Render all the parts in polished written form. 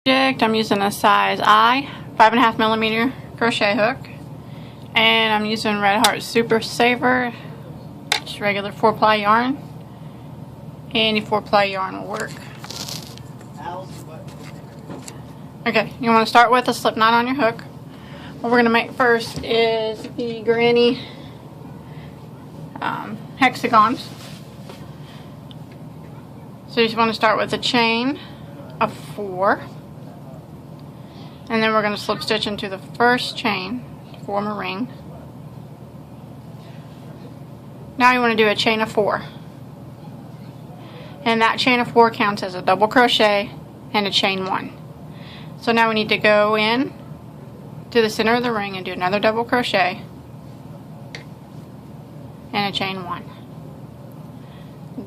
I'm using a size I 5.5 millimeter crochet hook, and I'm using Red Heart Super Saver, just regular 4-ply yarn. Any 4-ply yarn will work. Okay, you want to start with a slip knot on your hook. What we're going to make first is the granny hexagons. So you just want to start with a chain of 4, and then we're going to slip stitch into the first chain to form a ring. Now you want to do a chain of 4, and that chain of 4 counts as a double crochet and a chain 1. So now we need to go in to the center of the ring and do another double crochet and a chain 1.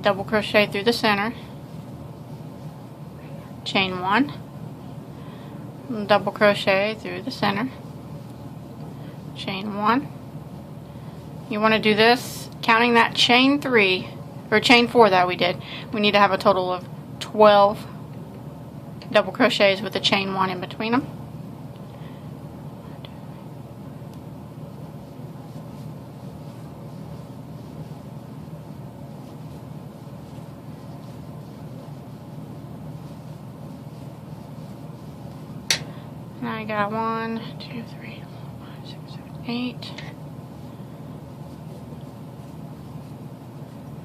Double crochet through the center, chain 1, double crochet through the center, chain 1. You want to do this counting that chain 3 or chain 4 that we did. We need to have a total of 12 double crochets with a chain 1 in between them. Now I got 1, 2, 3, 4, 5, 6, 7, 8,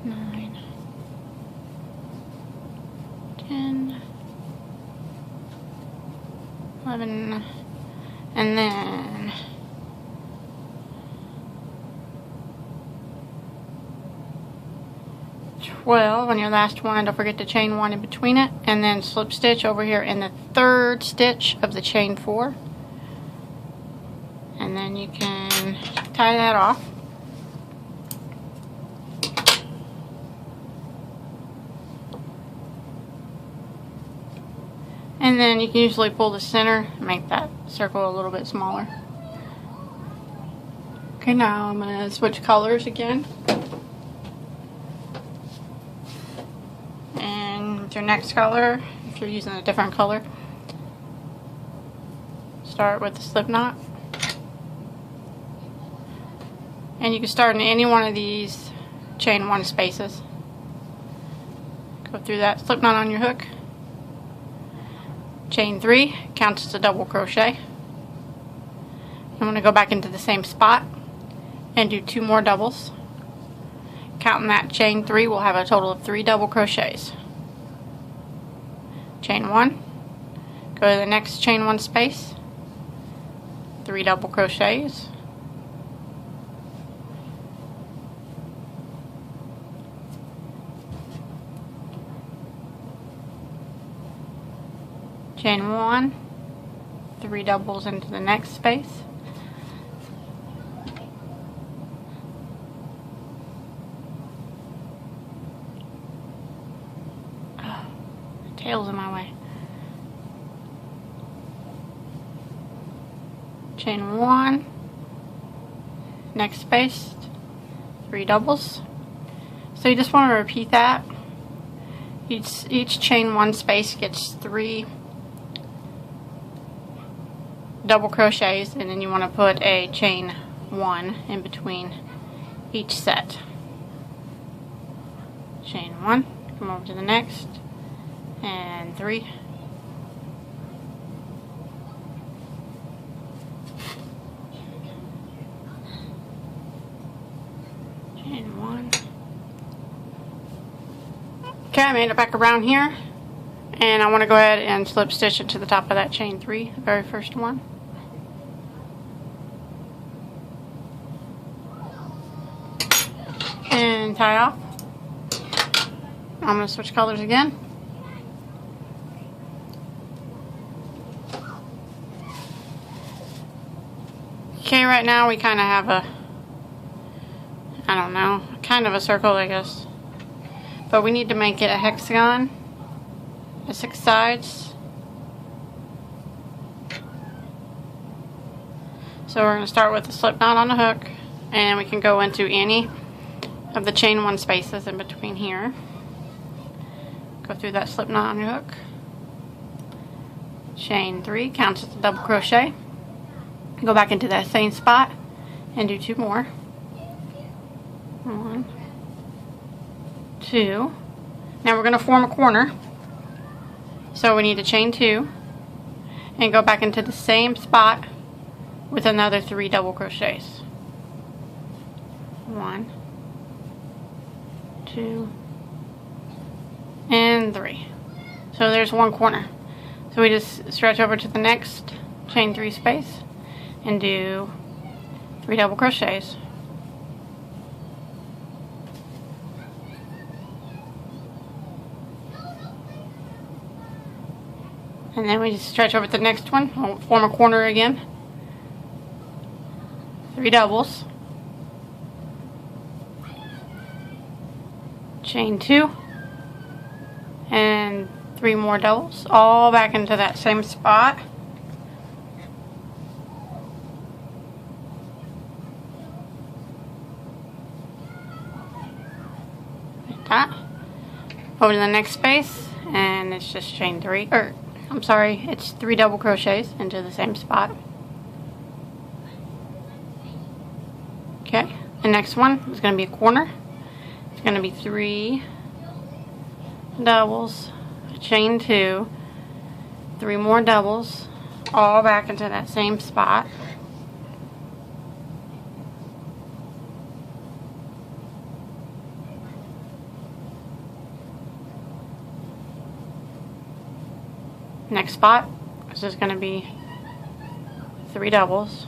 9, 10, 11, and then 12 on your last one. Don't forget to chain 1 in between it, and then slip stitch over here in the 3rd stitch of the chain 4, and then you can tie that off. And then you can usually pull the center and make that circle a little bit smaller. Okay, now I'm going to switch colors again. And with your next color, if you're using a different color, start with the slip knot. And you can start in any one of these chain 1 spaces. Go through that slip knot on your hook. Chain 3 counts as a double crochet. I'm going to go back into the same spot and do 2 more doubles. Counting that chain 3, we'll have a total of 3 double crochets. Chain 1, go to the next chain 1 space, 3 double crochets. Chain 1, 3 doubles into the next space. Oh, the tail's in my way. Chain 1, next space, 3 doubles. So you just want to repeat that. Each chain 1 space gets 3 double crochets, and then you want to put a chain 1 in between each set. Chain 1, come over to the next, and 3. Chain 1. Okay, I made it back around here, and I want to go ahead and slip stitch into the top of that chain 3, the very first one. And tie off. I'm going to switch colors again. Okay, right now we kind of have a, I don't know, kind of a circle, I guess. But we need to make it a hexagon, 6 sides. So we're going to start with a slip knot on the hook, and we can go into any of the chain 1 spaces in between here. Go through that slip knot on your hook. chain 3, counts as a double crochet, go back into that same spot and do 2 more. 1, 2. Now we're going to form a corner, so we need to chain 2 and go back into the same spot with another 3 double crochets. 1, 2, and 3. So there's one corner. So we just stretch over to the next chain 3 space and do 3 double crochets. And then we just stretch over to the next one, we'll form a corner again. 3 doubles. Chain 2. And 3 more doubles, all back into that same spot. Like that. Over to the next space, and it's just chain 3, or I'm sorry, it's 3 double crochets into the same spot. Okay, the next one is going to be a corner. It's going to be 3 doubles, chain 2, 3 more doubles, all back into that same spot. Next spot is just going to be 3 doubles.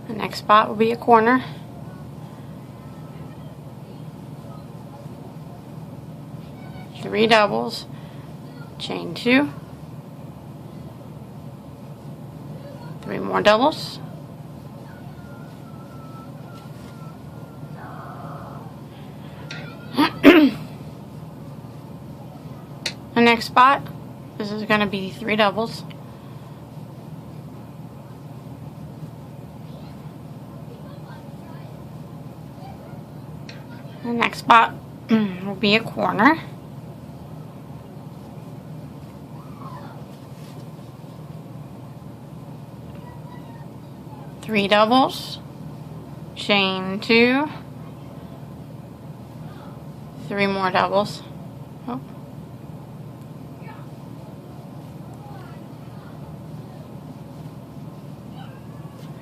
The next spot will be a corner. Three doubles, chain 2, 3 more doubles, the next spot, this is going to be 3 doubles. The next spot will be a corner. Three doubles, chain 2, 3 more doubles. Oh.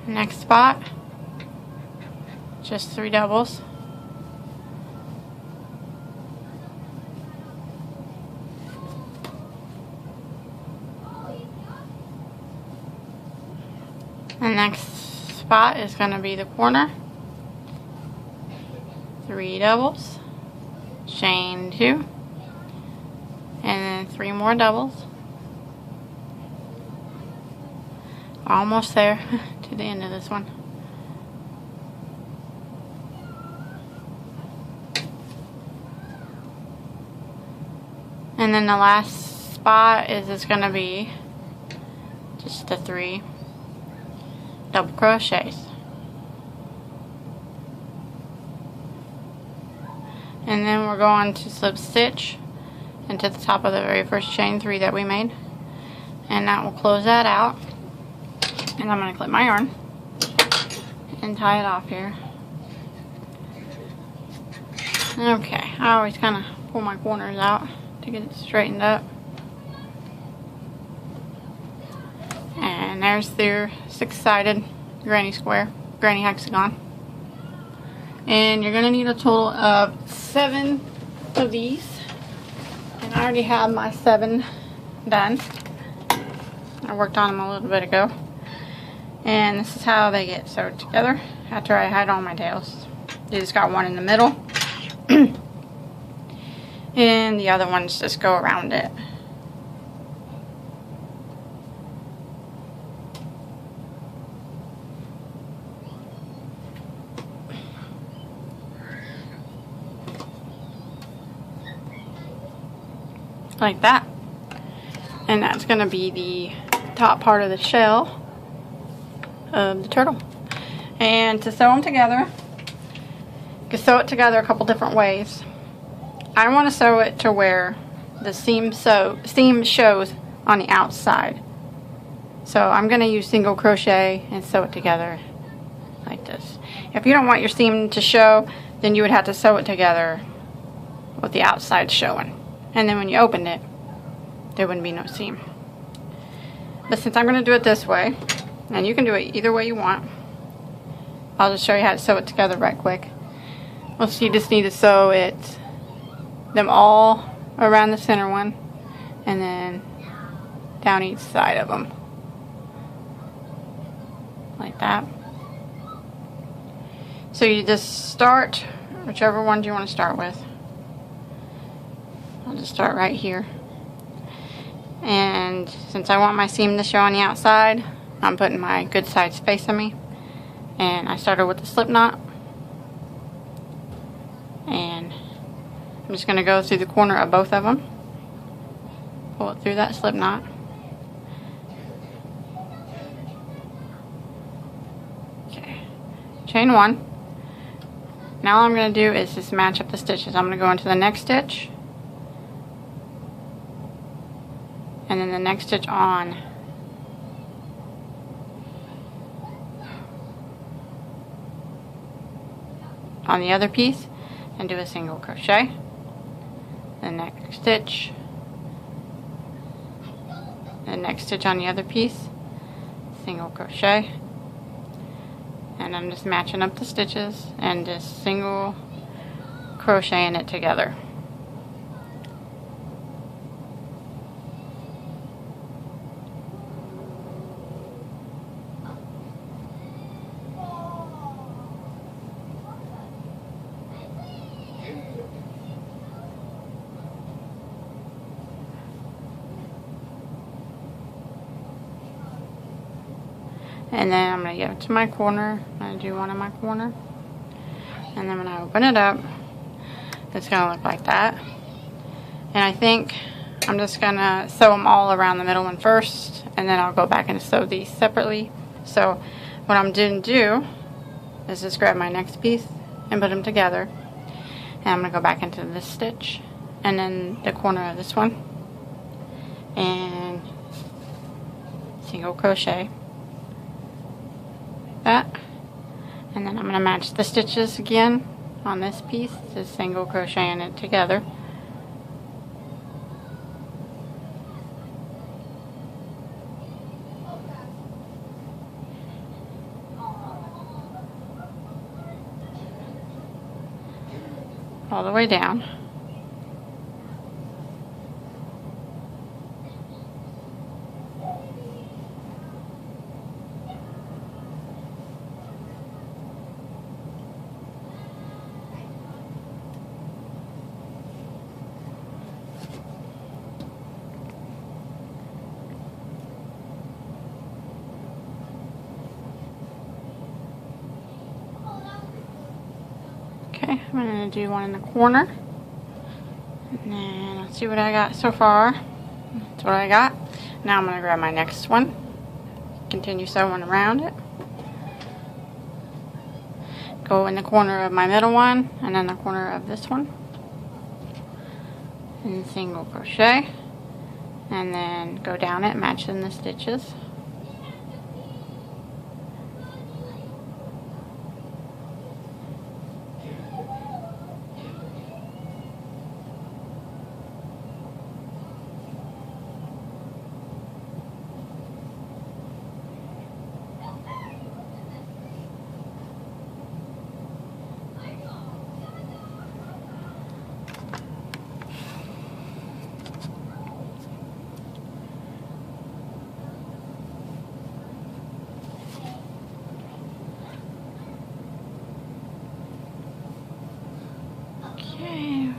Next spot, just 3 doubles. The next spot is going to be the corner. 3 doubles, chain 2, and then 3 more doubles. Almost there to the end of this one. And then the last spot is just going to be just the 3 double crochets. And then we're going to slip stitch into the top of the very first chain 3 that we made, and that will close that out. And I'm going to clip my yarn and tie it off here. Okay, I always kind of pull my corners out to get it straightened up. And there's their 6-sided granny square, granny hexagon. And you're going to need a total of 7 of these. And I already have my 7 done. I worked on them a little bit ago. And this is how they get sewed together after I hide all my tails. You just got one in the middle. And the other ones just go around it. Like that. And that's going to be the top part of the shell of the turtle. And to sew them together, can sew it together a couple different ways. I want to sew it to where the seam shows on the outside. So I'm going to use single crochet and sew it together like this. If you don't want your seam to show, then you would have to sew it together with the outside showing. And then when you opened it, there wouldn't be no seam. But since I'm going to do it this way, and you can do it either way you want, I'll just show you how to sew it together right quick. Well, so you just need to sew them all around the center one, and then down each side of them. Like that. So you just start whichever ones you want to start with. I'll just start right here. And since I want my seam to show on the outside, I'm putting my good sides facing me. And I started with the slip knot. And I'm just going to go through the corner of both of them. Pull it through that slip knot. Okay. Chain one. Now all I'm going to do is just match up the stitches. I'm going to go into the next stitch. And then the next stitch on the other piece, and do a single crochet. The next stitch, the next stitch on the other piece, single crochet. And I'm just matching up the stitches and just single crocheting it together. And then I'm going to get to my corner. I'm going to do one in my corner. And then when I open it up, it's going to look like that. And I think I'm just going to sew them all around the middle one first. And then I'll go back and sew these separately. So what I'm going to do is just grab my next piece and put them together. And I'm going to go back into this stitch. And then the corner of this one. And single crochet. That, and then I'm going to match the stitches again on this piece, just single crocheting it together. All the way down. Okay, I'm going to do one in the corner. And then let's see what I got so far. That's what I got. Now I'm going to grab my next one. Continue sewing around it. Go in the corner of my middle one and then the corner of this one. And single crochet. And then go down it, matching the stitches.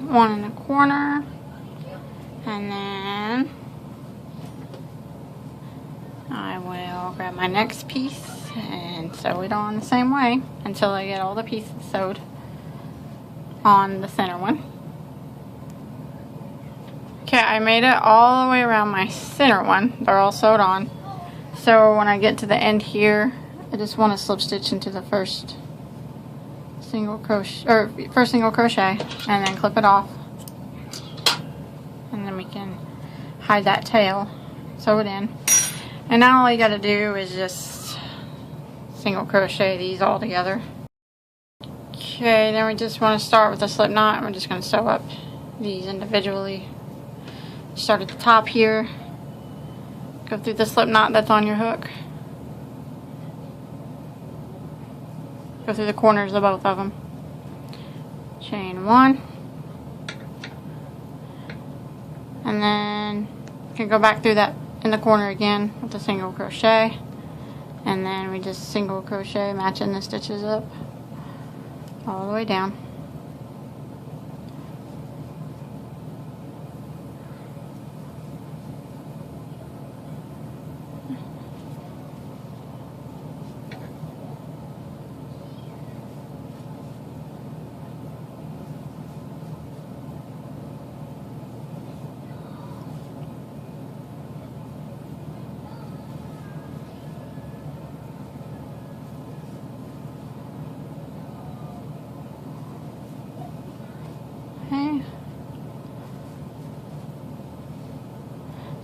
One in the corner, and then I will grab my next piece and sew it on the same way until I get all the pieces sewed on the center one. Okay, I made it all the way around my center one. They're all sewed on. So when I get to the end here, I just want to slip stitch into the first single crochet, or first single crochet, and then clip it off, and then we can hide that tail, sew it in. And now all you got to do is just single crochet these all together. Okay, then we just want to start with a slip knot, and we're just going to sew up these individually. Start at the top here, go through the slip knot that's on your hook, go through the corners of both of them, chain 1, and then you can go back through that in the corner again with a single crochet, and then we just single crochet, matching the stitches up all the way down.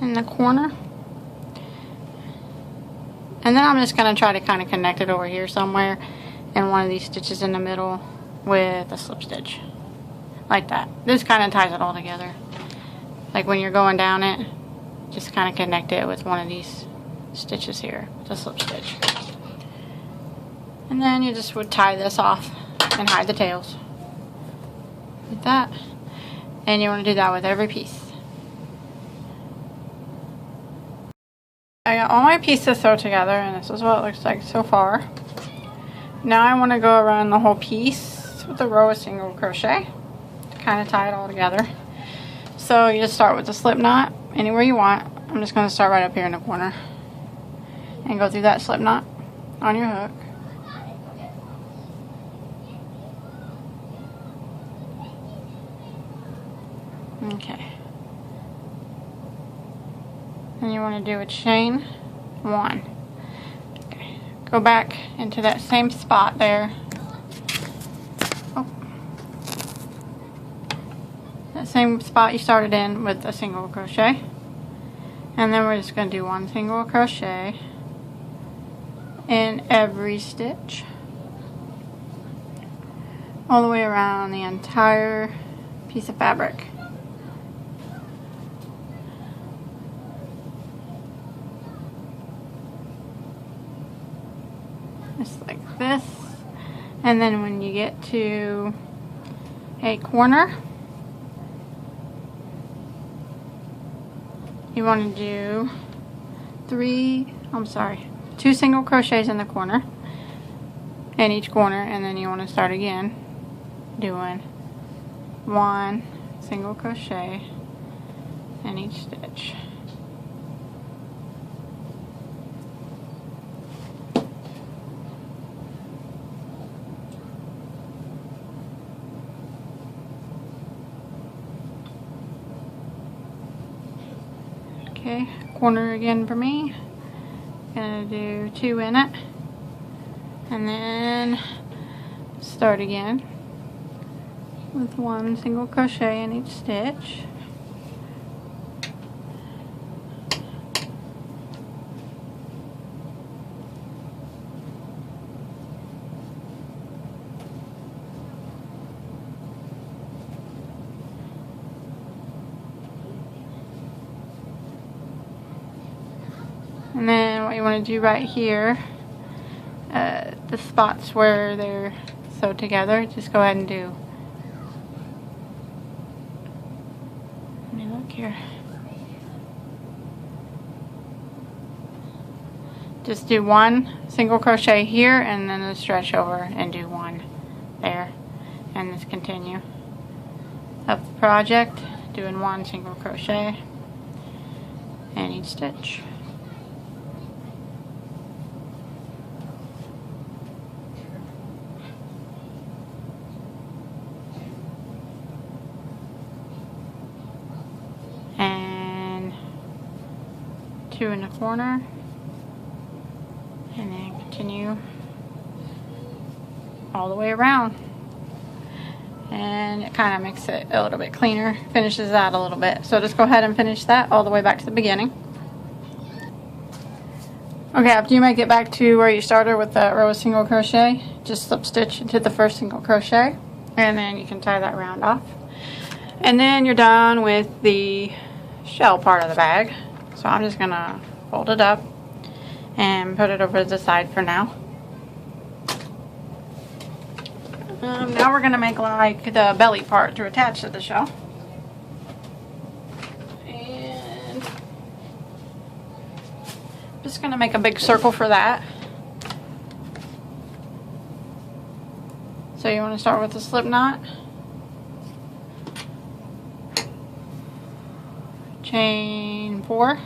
In the corner, and then I'm just going to try to kind of connect it over here somewhere in one of these stitches in the middle with a slip stitch like that. This kind of ties it all together, like when you're going down it, just kind of connect it with one of these stitches here with a slip stitch, and then you just would tie this off and hide the tails like that. And you want to do that with every piece. I got all my pieces sewed together, and this is what it looks like so far. Now I want to go around the whole piece with a row of single crochet to kind of tie it all together. So you just start with the slip knot anywhere you want. I'm just going to start right up here in the corner and go through that slip knot on your hook. Okay. And you want to do a chain 1. Okay. Go back into that same spot there. Oh. That same spot you started in with a single crochet. And then we're just going to do 1 single crochet in every stitch, all the way around the entire piece of fabric. Just like this. And then when you get to a corner, you want to do 2 single crochets in the corner, in each corner, and then you want to start again doing 1 single crochet in each stitch. Okay, corner again for me. Gonna do 2 in it, and then start again with 1 single crochet in each stitch. And then what you want to do right here, the spots where they're sewed together, just go ahead and do, let me look here, just do 1 single crochet here, and then stretch over and do 1 there, and just continue up the project doing 1 single crochet in each stitch. And 2 in the corner, and then continue all the way around. and it kind of makes it a little bit cleaner, finishes that a little bit. So just go ahead and finish that all the way back to the beginning. Okay, after you make it back to where you started with the row of single crochet, just slip stitch into the first single crochet, and then you can tie that round off. And then you're done with the shell part of the bag. So I'm just gonna fold it up and put it over to the side for now. Now we're gonna make like the belly part to attach to the shell. And just gonna make a big circle for that. So you want to start with a slip knot, chain 4,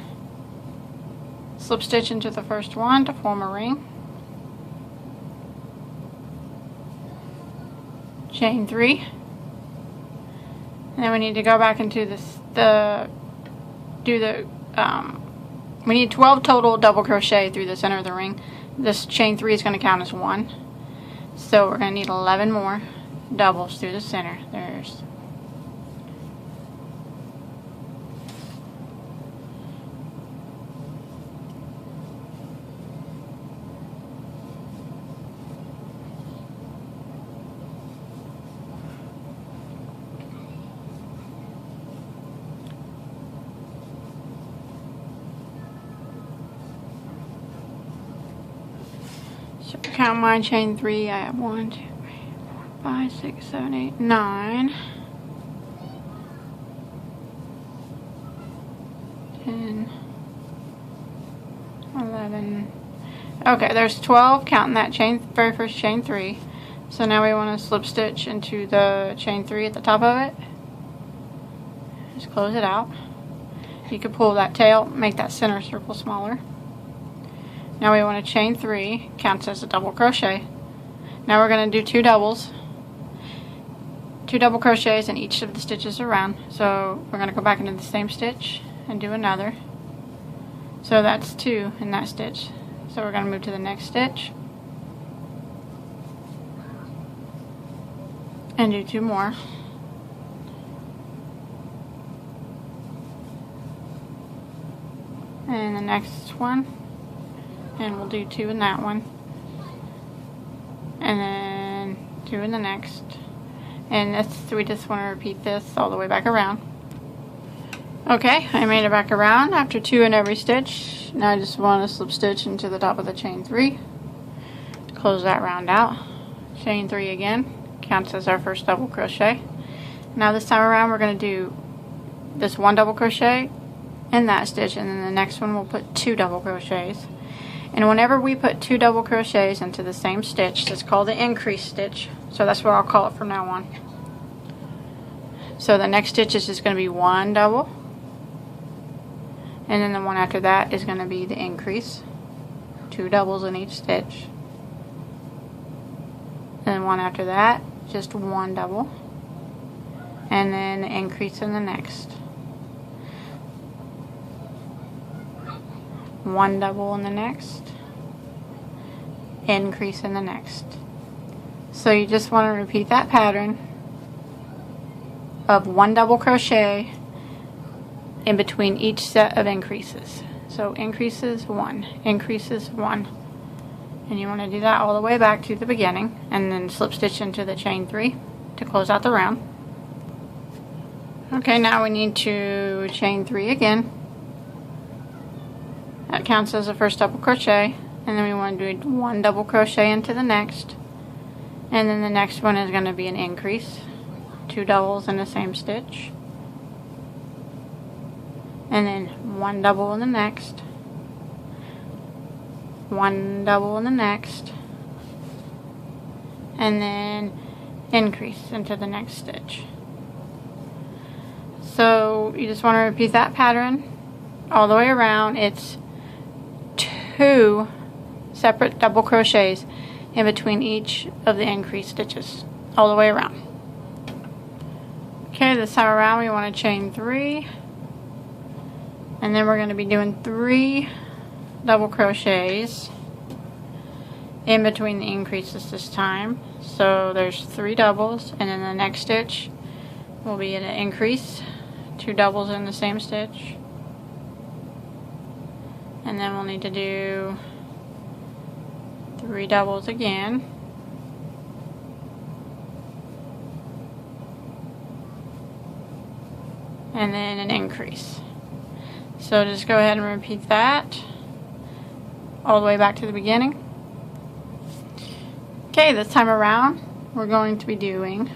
slip stitch into the first one to form a ring, chain 3, and then we need to go back into this, we need 12 total double crochet through the center of the ring. This chain 3 is going to count as 1, so we're going to need 11 more doubles through the center. There's count my chain 3. I have 1, 2, 3, 4, 5, 6, 7, 8, 9, 10, 11. Okay, there's 12 counting that very first chain 3. So now we want to slip stitch into the chain 3 at the top of it. Just close it out. You can pull that tail, make that center circle smaller. Now we want to chain 3, counts as a double crochet. Now we're going to do 2 doubles, 2 double crochets in each of the stitches around. So we're going to go back into the same stitch and do another. So that's 2 in that stitch. So we're going to move to the next stitch and do 2 more. And the next one. And we'll do 2 in that one, and then 2 in the next, and we just want to repeat this all the way back around. Okay, I made it back around after 2 in every stitch. Now I just want to slip stitch into the top of the chain 3, close that round out, chain 3 again, counts as our first double crochet. Now this time around we're going to do this 1 double crochet in that stitch, and then the next one we'll put 2 double crochets. And whenever we put 2 double crochets into the same stitch, that's called the increase stitch. So that's what I'll call it from now on. So the next stitch is just going to be 1 double. And then the one after that is going to be the increase. 2 doubles in each stitch. And one after that, just 1 double. And then the increase in the next. 1 double in the next, increase in the next. So you just want to repeat that pattern of 1 double crochet in between each set of increases. So increases 1, increases 1, and you want to do that all the way back to the beginning, and then slip stitch into the chain 3 to close out the round. Okay, now we need to chain 3 again. That counts as the first double crochet, and then we want to do 1 double crochet into the next, and then the next one is going to be an increase, 2 doubles in the same stitch, and then 1 double in the next, 1 double in the next, and then increase into the next stitch. So you just want to repeat that pattern all the way around. It's 2 separate double crochets in between each of the increased stitches all the way around. Okay, this time around we want to chain 3, and then we're going to be doing 3 double crochets in between the increases this time. So there's 3 doubles, and then the next stitch will be an increase, 2 doubles in the same stitch, and then we'll need to do 3 doubles again, and then an increase. So just go ahead and repeat that all the way back to the beginning. Okay, this time around we're going to be doing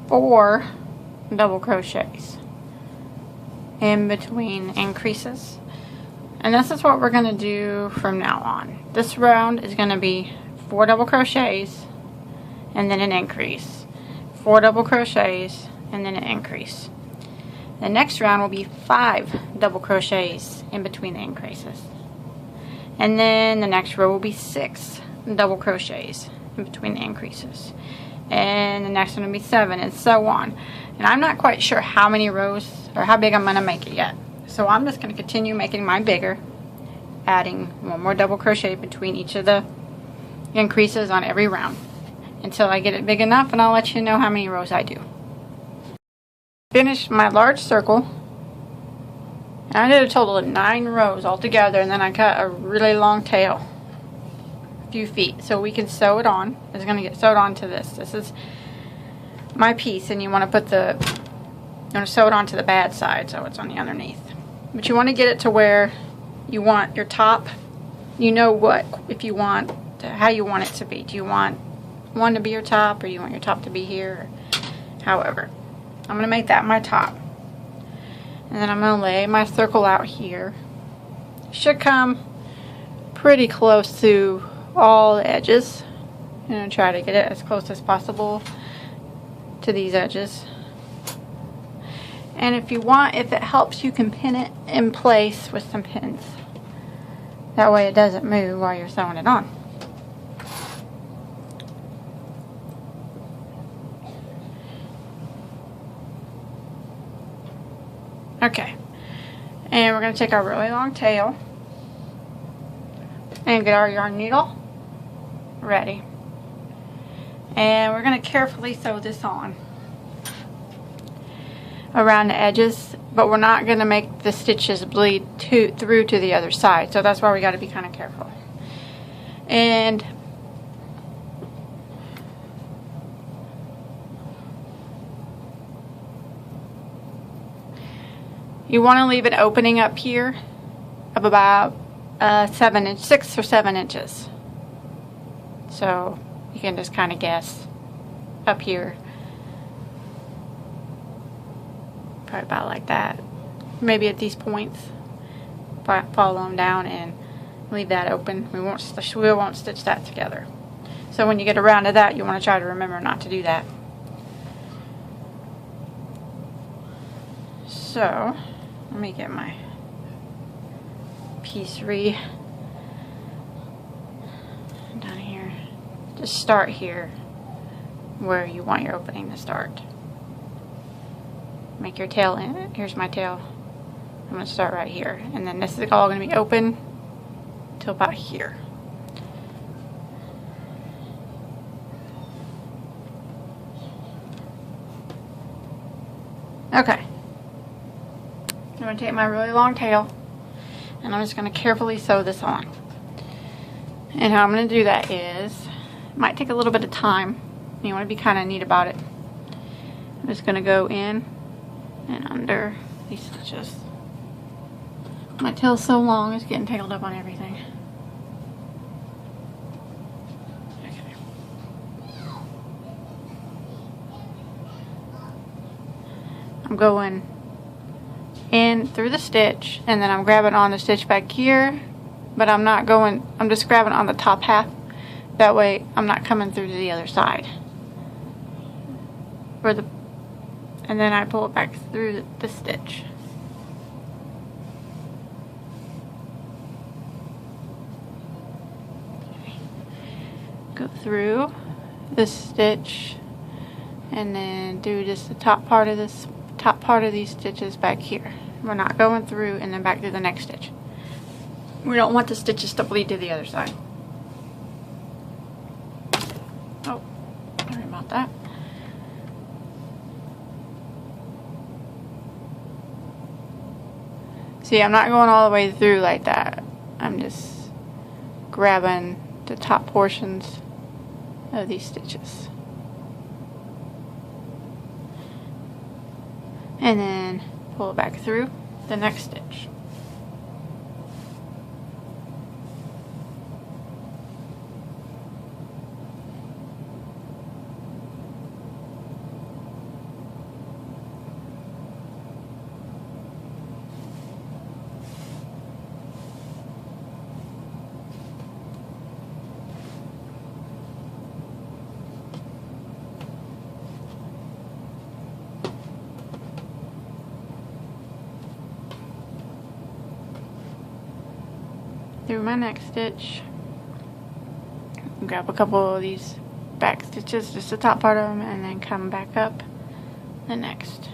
4 double crochets in between increases, and this is what we're going to do from now on. This round is going to be 4 double crochets and then an increase, 4 double crochets and then an increase. The next round will be 5 double crochets in between the increases, and then the next row will be 6 double crochets in between the increases, and the next one will be 7, and so on. And I'm not quite sure how many rows or how big I'm going to make it yet, so I'm just going to continue making mine bigger, adding 1 more double crochet between each of the increases on every round until I get it big enough, and I'll let you know how many rows I do. Finished my large circle, and I did a total of 9 rows altogether, and then I cut a really long tail, a few feet, so we can sew it on. It's going to get sewed onto this. This is my piece, and you want to sew it onto the bad side so it's on the underneath. But you want to get it to where you want your top, you know what, if you want, how you want it to be. Do you want one to be your top, or you want your top to be here, or however. I'm going to make that my top. And then I'm going to lay my circle out here. It should come pretty close to all the edges. I'm going to try to get it as close as possible to these edges. And if you want, if it helps, you can pin it in place with some pins. That way it doesn't move while you're sewing it on. Okay, and we're going to take our really long tail and get our yarn needle ready. And we're going to carefully sew this on around the edges, but we're not going to make the stitches bleed through to the other side. So that's why we got to be kind of careful. And you want to leave an opening up here of about 6 or 7 inches. So you can just kind of guess up here. Probably about like that. Maybe at these points. Follow them down and leave that open. We won't stitch that together. So when you get around to that, you want to try to remember not to do that. So let me get my piece down here. Just start here where you want your opening to start. Make your tail in. Here's my tail. I'm going to start right here. And then this is all going to be open till about here. Okay. I'm going to take my really long tail and I'm just going to carefully sew this on. And how I'm going to do that is, it might take a little bit of time. You want to be kind of neat about it. I'm just going to go in and under these stitches. My tail's so long, it's getting tangled up on everything. Okay. I'm going in through the stitch, and then I'm grabbing on the stitch back here, but I'm not going, I'm just grabbing on the top half. That way I'm not coming through to the other side. And then I pull it back through the stitch. Okay. Go through this stitch and then do just the top part of these stitches back here. We're not going through and then back to the next stitch. We don't want the stitches to bleed to the other side. about that. See, I'm not going all the way through like that. I'm just grabbing the top portions of these stitches. And then pull it back through the next stitch. Through my next stitch, grab a couple of these back stitches, just the top part of them, and then come back up the next.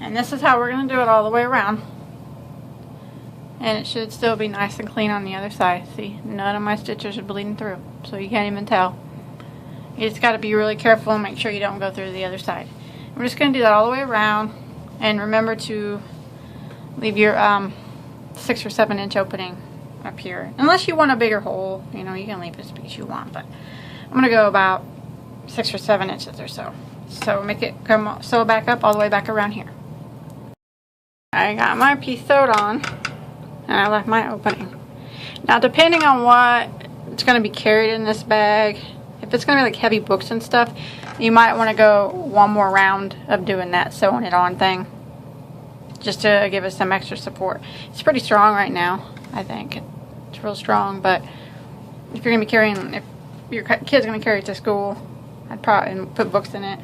And this is how we're going to do it all the way around. And it should still be nice and clean on the other side. See, none of my stitches are bleeding through, so you can't even tell. You just got to be really careful and make sure you don't go through the other side. We're just going to do that all the way around. And remember to leave your 6 or 7 inch opening up here. Unless you want a bigger hole, you know, you can leave it as big as you want. But I'm going to go about 6 or 7 inches or so. So make it come, sew back up all the way back around here. I got my piece sewed on, and I left my opening. Now, depending on what it's going to be carried in this bag, if it's going to be like heavy books and stuff, you might want to go one more round of doing that sewing it on thing, just to give it some extra support. It's pretty strong right now, I think. It's real strong, but if you're going to be carrying, if your kid's going to carry it to school, I'd probably put books in it.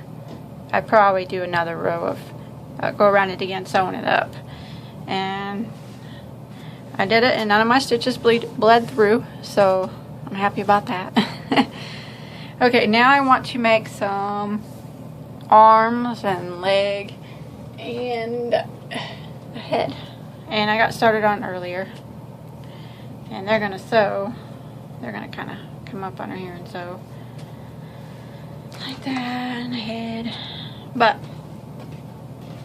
I'd probably do another row of go around it again, sewing it up. And I did it, and none of my stitches bled through, so I'm happy about that. Okay, now I want to make some arms and leg and a head. And I got started on earlier. And they're gonna sew. They're gonna kind of come up under here and sew like that, and a head. But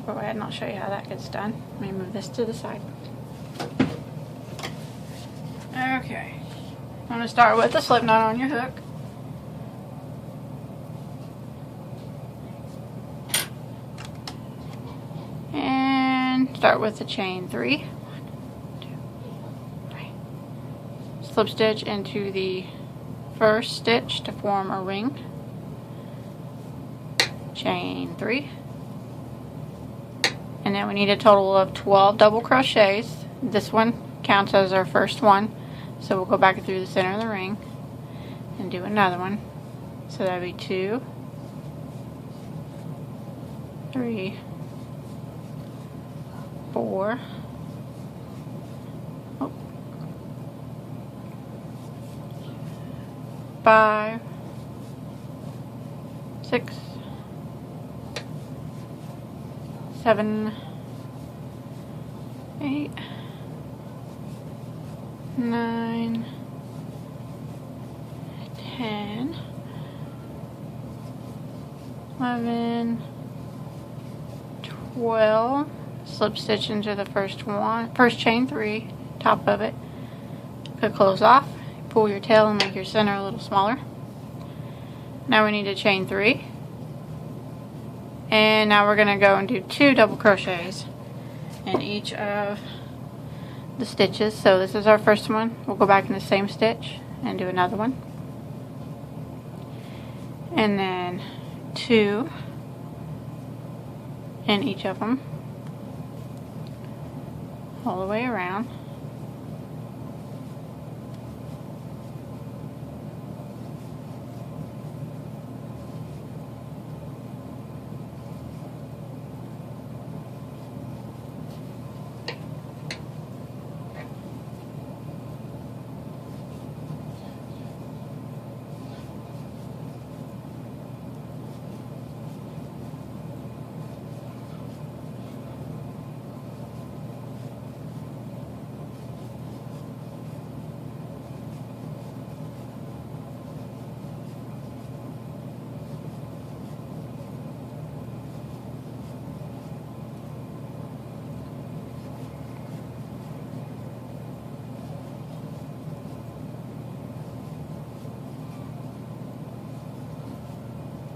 go ahead and I'll show you how that gets done. Let me move this to the side. Okay, I'm going to start with a slip knot on your hook. And start with the chain 3. 1, 2, 3. Slip stitch into the first stitch to form a ring. Chain 3. And then we need a total of 12 double crochets. This one counts as our first one. So we'll go back through the center of the ring and do another one. So that'll be 2, 3, 4, 5, 6, 7, 8, 9, 10, 11, 12. Slip stitch into the first chain 3, top of it. Could close off, pull your tail and make your center a little smaller. Now we need to chain 3. And now we're going to go and do 2 double crochets in each of the stitches. So this is our first one. We'll go back in the same stitch and do another one. And then 2 in each of them. All the way around.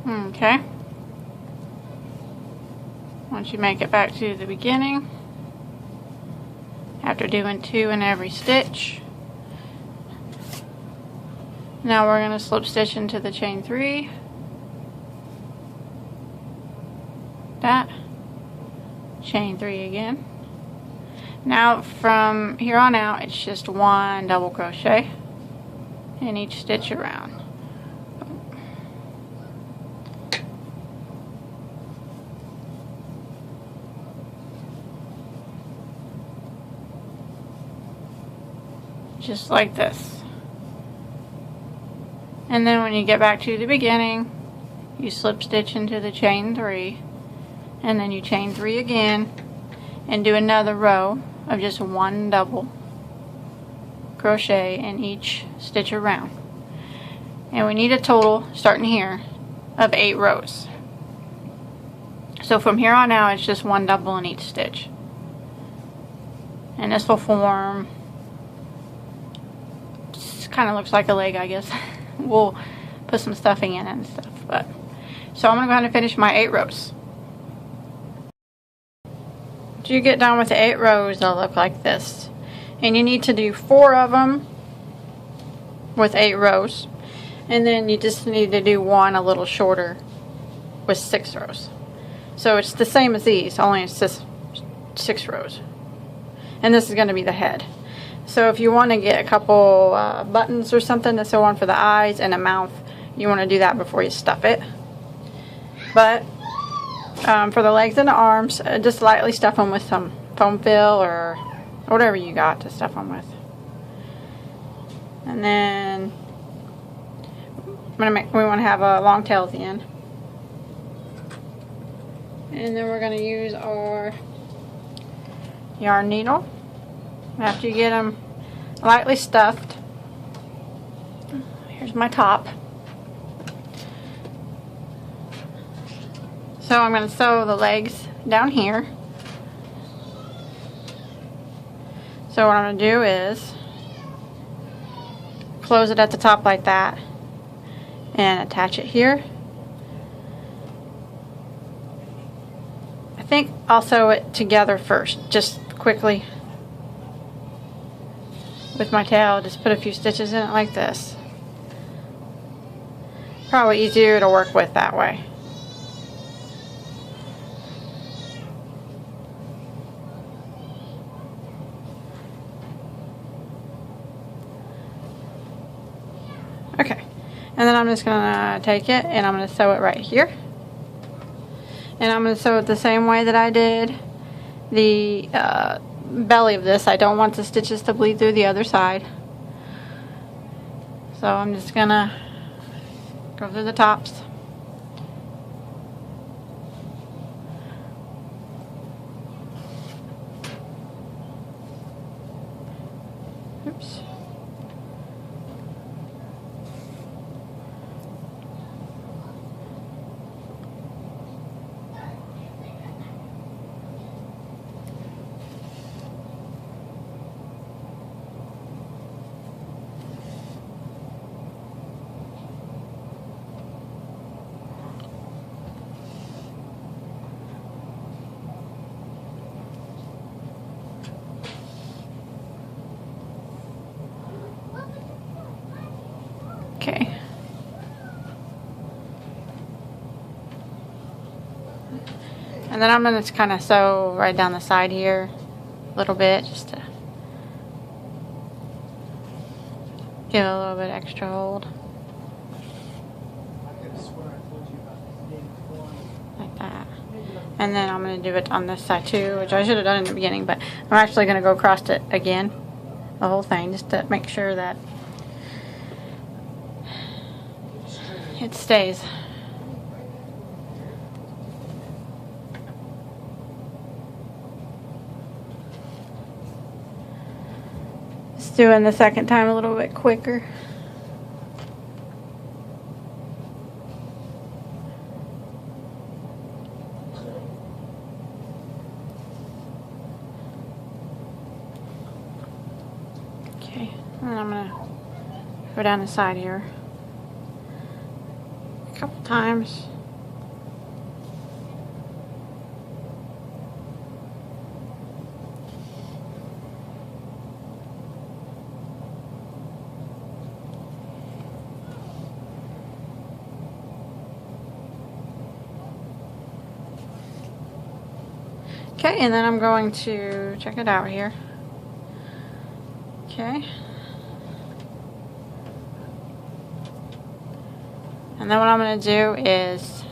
Okay. Once you make it back to the beginning, after doing 2 in every stitch, now we're going to slip stitch into the chain 3. That. Chain 3 again. Now from here on out, it's just 1 double crochet in each stitch around. Just like this. And then when you get back to the beginning, you slip stitch into the chain 3, and then you chain 3 again and do another row of just 1 double crochet in each stitch around. And we need a total, starting here, of 8 rows. So from here on out, it's just 1 double in each stitch. And this will form, kind of looks like a leg, I guess. We'll put some stuffing in it and stuff. But so I'm going to go ahead and finish my 8 rows. Once you get done with the 8 rows, they'll look like this. And you need to do 4 of them with 8 rows. And then you just need to do 1 a little shorter with 6 rows. So it's the same as these, only it's just 6 rows. And this is going to be the head. So if you want to get a couple buttons or something to sew on for the eyes and a mouth, you want to do that before you stuff it. But for the legs and the arms, just lightly stuff them with some foam fill or whatever you got to stuff them with. And then we want to have a long tail at the end. And then we're going to use our yarn needle. After you get them lightly stuffed, here's my top. So I'm going to sew the legs down here. So what I'm going to do is close it at the top like that and attach it here. I think I'll sew it together first, just quickly. With my tail, just put a few stitches in it like this. Probably easier to work with that way. Okay, and then I'm just going to take it and I'm going to sew it right here. And I'm going to sew it the same way that I did the belly of this. I don't want the stitches to bleed through the other side. So I'm just going to go through the tops. Oops. Okay. And then I'm going to kind of sew right down the side here a little bit, just to give it a little bit extra hold. Like that. And then I'm going to do it on this side too, which I should have done in the beginning, but I'm actually going to go across it again, the whole thing, just to make sure that it stays. Just doing the second time a little bit quicker. Okay, and I'm going to go down the side here a couple times. Okay, and then I'm going to check it out here. Okay. And then what I'm going to do is,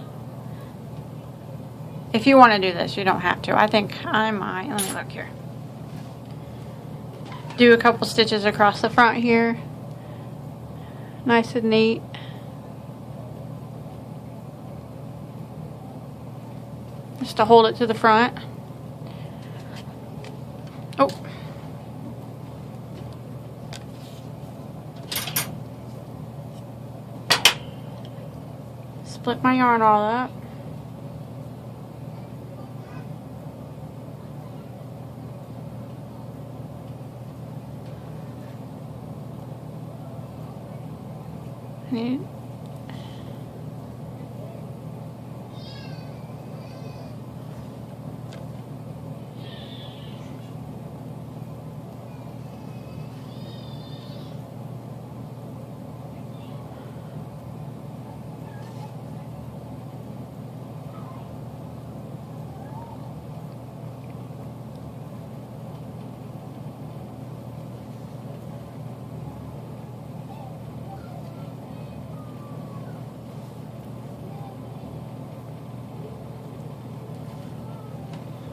if you want to do this, you don't have to. I think I might, let me look here. Do a couple stitches across the front here. Nice and neat. Just to hold it to the front. Oh. Split my yarn all up. Neat.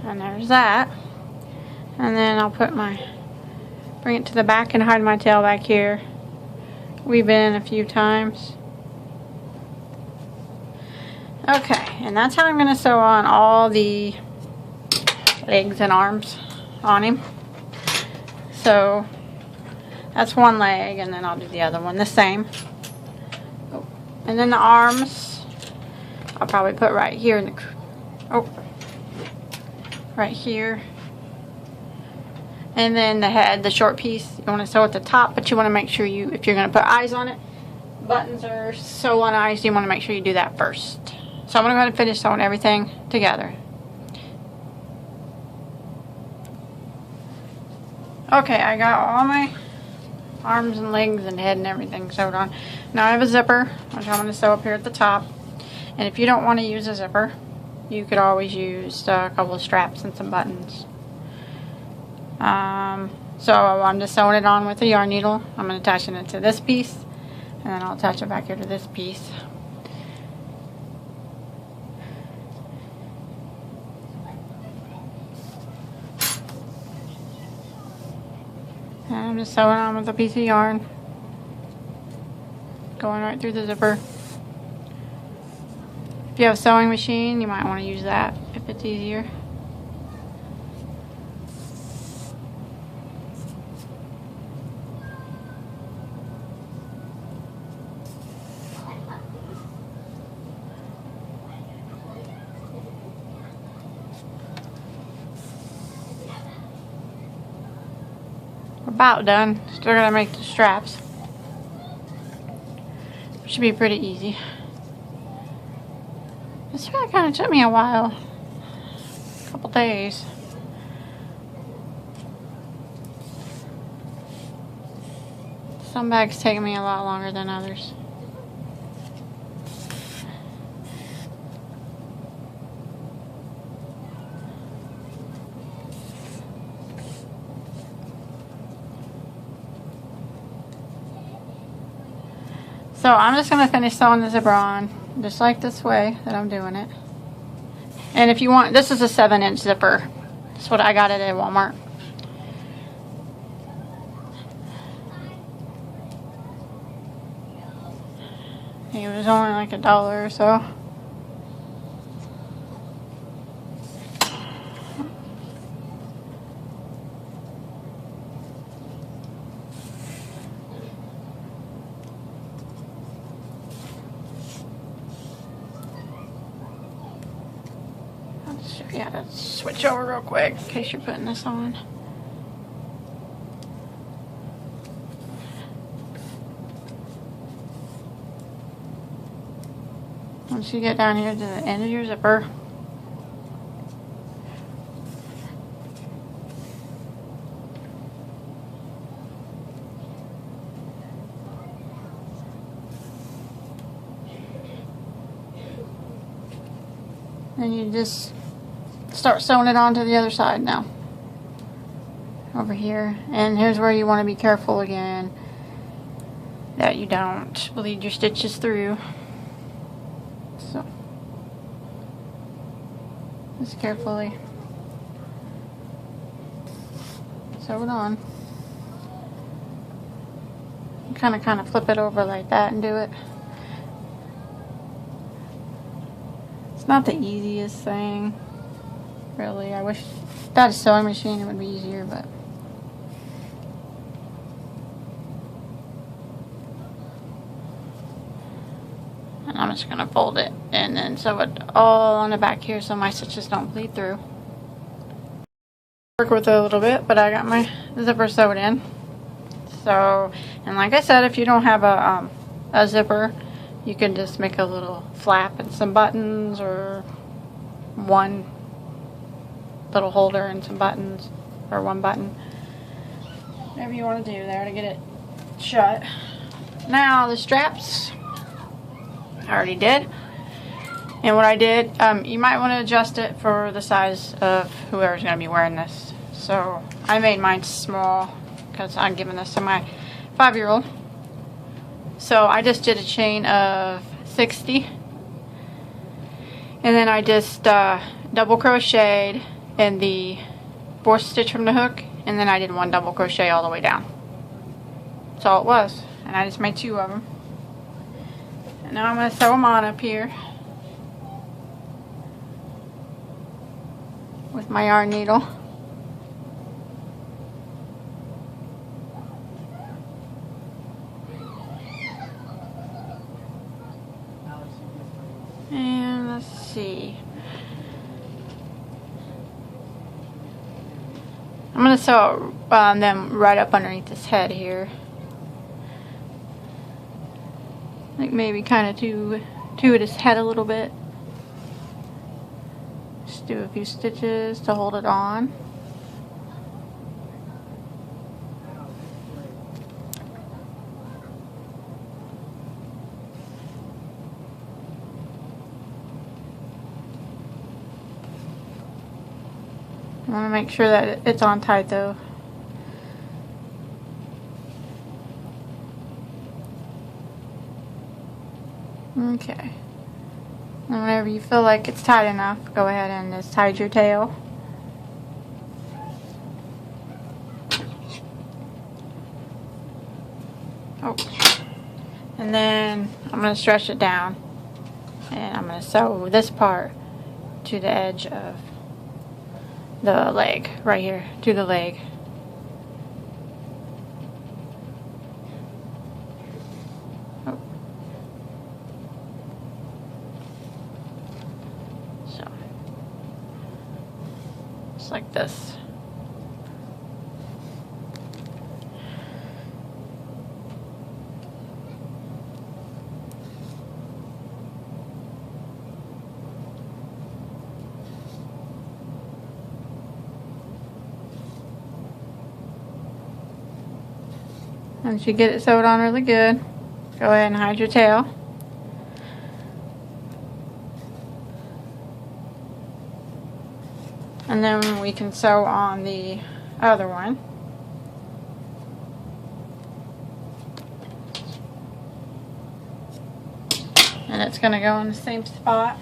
And there's that. And then I'll put bring it to the back and hide my tail back here. Weave it in a few times. Okay, and that's how I'm going to sew on all the legs and arms on him. So that's one leg, and then I'll do the other one the same. Oh. And then the arms, I'll probably put right here in the, right here. And then the head, the short piece, you want to sew at the top, but you want to make sure if you're going to put eyes on it, buttons or sew on eyes, you want to make sure you do that first. So I'm going to go ahead and finish sewing everything together. Okay, I got all my arms and legs and head and everything sewed on. Now I have a zipper, which I'm going to sew up here at the top. And if you don't want to use a zipper, you could always use a couple of straps and some buttons. So I'm just sewing it on with a yarn needle. I'm attaching it to this piece, and then I'll attach it back here to this piece. And I'm just sewing on with a piece of yarn, going right through the zipper. If you have a sewing machine, you might want to use that if it's easier. We're about done. Still gotta make the straps. Should be pretty easy. This really kind of took me a while. A couple days. Some bags take me a lot longer than others. So I'm just going to finish sewing the zipper on, just like this way that I'm doing it. And if you want, this is a 7-inch zipper. That's what I got it at Walmart. It was only like $1 or so. Yeah, let's switch over real quick in case you're putting this on. Once you get down here to the end of your zipper, then you just start sewing it on to the other side now. Over here. And here's where you want to be careful again that you don't bleed your stitches through. So just carefully sew it on. Kind of flip it over like that and do it. It's not the easiest thing, really. I wish if I had a sewing machine it would be easier, but and I'm just gonna fold it and then sew it all on the back here so my stitches don't bleed through. Work with it a little bit, but I got my zipper sewed in. So, and like I said, if you don't have a zipper, you can just make a little flap and some buttons, or one little holder and some buttons, or one button. Whatever you want to do there to get it shut. Now the straps, I already did. And what I did, you might want to adjust it for the size of whoever's going to be wearing this. So I made mine small, because I'm giving this to my 5-year-old. So I just did a chain of 60, and then I just double crocheted in the 4th stitch from the hook, and then I did 1 double crochet all the way down. That's all it was, and I just made 2 of them. And now I'm going to sew them on up here with my yarn needle. And let's see. I'm going to sew them right up underneath this head here. Like maybe kind of to his head a little bit. Just do a few stitches to hold it on. I want to make sure that it's on tight though. Okay. And whenever you feel like it's tight enough, go ahead and just tie your tail. Oh. And then I'm going to stretch it down. And I'm going to sew this part to the edge of the leg, right here, to the leg. Oh. So, just like this. Once you get it sewed on really good, go ahead and hide your tail. And then we can sew on the other one. And it's going to go in the same spot.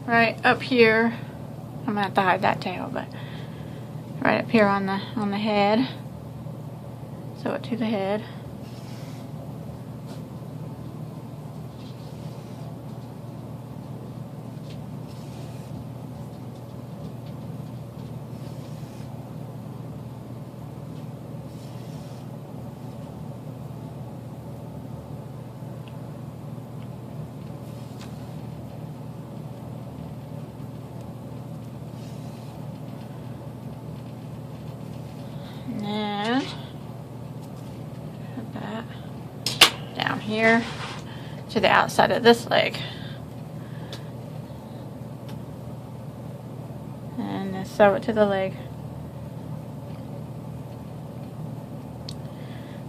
Right up here, I'm gonna have to hide that tail, but right up here on the head, sew it to the head. And put that down here to the outside of this leg. And sew it to the leg.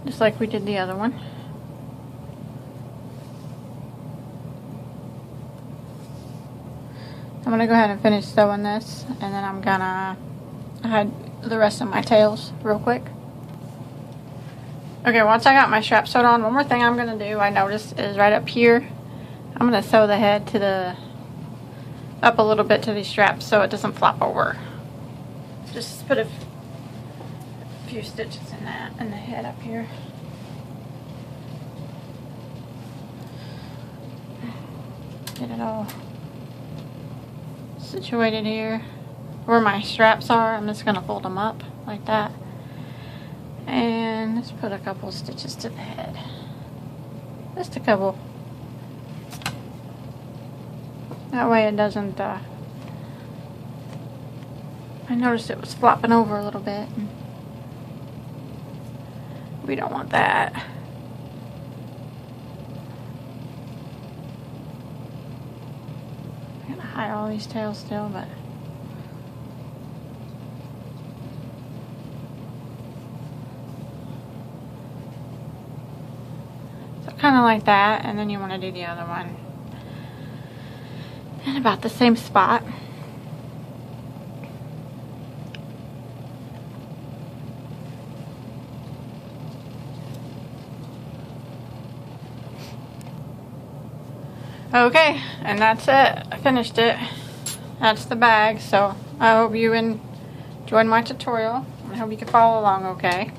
just like we did the other one. I'm going to go ahead and finish sewing this, and then I'm going to hide the rest of my tails real quick. Okay, once I got my strap sewed on, one more thing I'm going to do, I noticed, is right up here, I'm going to sew the head to the, up a little bit to these straps so it doesn't flop over. Just put a few stitches in that, in the head up here. Get it all situated here where my straps are. I'm just going to fold them up like that. And let's put a couple stitches to the head. Just a couple. That way it doesn't, I noticed it was flopping over a little bit. We don't want that. I'm gonna hide all these tails still, but so kind of like that, and then you want to do the other one in about the same spot. Okay, and that's it. I finished it. That's the bag. So I hope you enjoyed my tutorial. I hope you can follow along okay.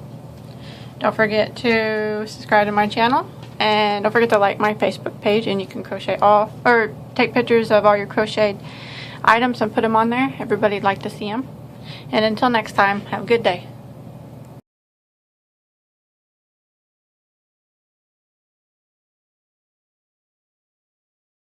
Don't forget to subscribe to my channel, and don't forget to like my Facebook page, and you can crochet all, or take pictures of all your crocheted items and put them on there. Everybody'd like to see them. And until next time, have a good day.